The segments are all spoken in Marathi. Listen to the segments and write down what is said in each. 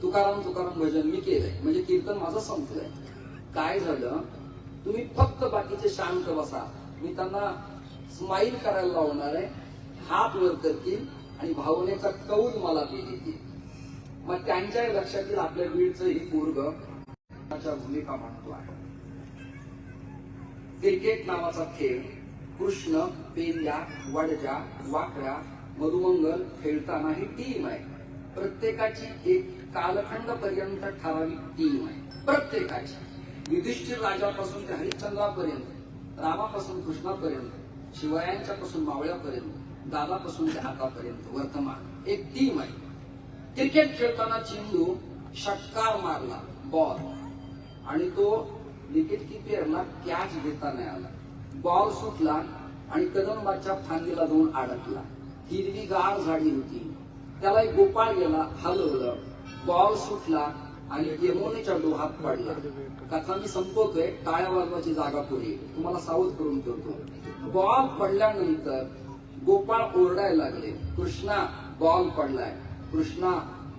तुकाराम तुकाराम भजन मी केलंय, म्हणजे कीर्तन माझं संपलंय. काय झालं, तुम्ही फक्त बाकीचे शांत बसा, मी त्यांना स्माईल करायला लावणार आहे, हात वर करतील आणि भावनेचा कौल मला ते देतील. मग त्यांच्या लक्षात येईल आपल्या बीडचं ही पोरग भूमिका मांडतो आहे. क्रिकेट नावाचा खेळ कृष्ण, पेल्या, वडजा, वाकड्या, मधुमंगल खेळताना ही टीम आहे. प्रत्येकाची एक कालखंड पर्यंत ठराविक टीम आहे, प्रत्येकाची. युधिष्ठिर राजापासून ते हरिश्चंद्रापर्यंत, रामापासून कृष्णापर्यंत, शिवयांच्यापासून मावळ्यापर्यंत, दादापासून ते आतापर्यंत वर्तमान एक टीम आहे. क्रिकेट खेळताना चेंडू षटकार मारला, बॉल, आणि तो विकेट किपरला कॅच घेता नाही आला. बॉल सुटला आणि कदंबाच्या फांदीला जाऊन अडकला. हिरवीगार झाडी होती, त्याला एक गोपाळ गेला, हलवलं, बॉल सुटला आणि यमुनेच्या डोहात पडला. कथा मी संपवतोय, टाळ्या वाजवायची जागा पुढे, तुम्हाला सावध करून ठेवतो. बॉल पडल्यानंतर गोपाळ ओरडायला लागले, कृष्णा बॉल पडलाय, कृष्णा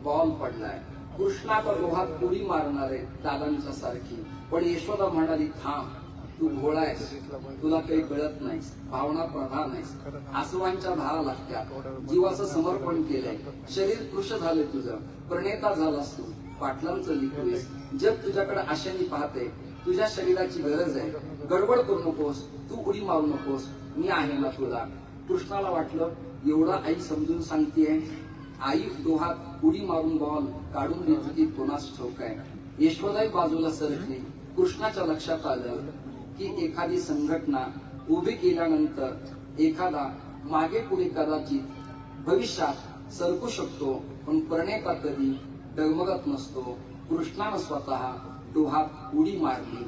बॉल पडलाय. कृष्णाचा डोहात उडी मारणार आहे दादांच्या सारखी, पण यशोदा म्हणाली थांब, तू घोळायस, तुला काही कळत नाहीस, भावना प्रधान आहेस, आसवांच्या धारा लागत्यात, जीवाचं समर्पण केलंय, शरीर कृश झालंय तुझं, प्रणेता झालास तू, पाटलांचं लिखूस, जग तुझ्याकडे आशेने पाहते, तुझ्या शरीराची गरज आहे, गडबड करू नकोस, तू उडी मारू नकोस, मी आहे ना तुला. कृष्णाला वाटलं एवढा आई समजून सांगतेय, आई डोहात उडी मारून बॉल काढून देत होती, कोणास ठाऊक आहे. यशोदाई बाजूला सरकली. कृष्णाच्या लक्षात आलं की एखादी संघटना उभी केल्यानंतर एखादा मागे पुढे कदाचित भविष्यात सरकू शकतो, पण प्रणेता कधी डगमगत नसतो. कृष्णानं स्वतः डोहात उडी मारली.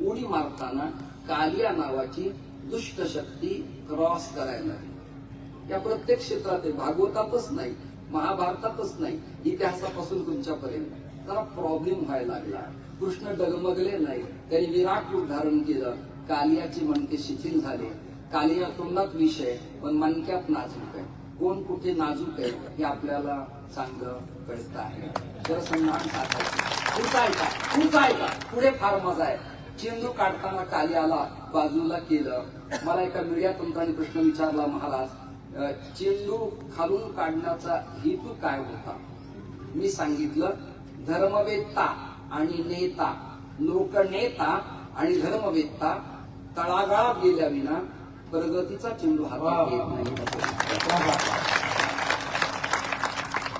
उडी मारताना कालिया नावाची दुष्ट शक्ती क्रॉस करायला लागली. या प्रत्येक क्षेत्रात आहे, भागवतातच नाही, महाभारतातच नाही, इतिहासापासून तुमच्यापर्यंत जरा प्रॉब्लेम व्हायला लागला. कृष्ण डगमगले नाही, त्यांनी विराट रूप धारण केलं. कालियाचे मणके शिथिल झाले. कालिया तोंडात विष आहे, पण मणक्यात नाजूक आहे. कोण कुठे नाजूक आहे हे आपल्याला चांगलं कळतं आहे. तर सन्मान साधायचं. पुढचा ऐका, पुढे फार मजा आहे. चेंडू काढताना कालियाला बाजूला केलं. मला एका मीडिया तंत्राने प्रश्न विचारला, महाराज चेंडू खालून काढण्याचा हेतू काय होता? मी सांगितलं, धर्मवेत्ता आणि नेता, लोकनेता आणि धर्मवेत्ता तळागाळात गेल्या विना प्रगतीचा चेंडू हातात घेत नाही.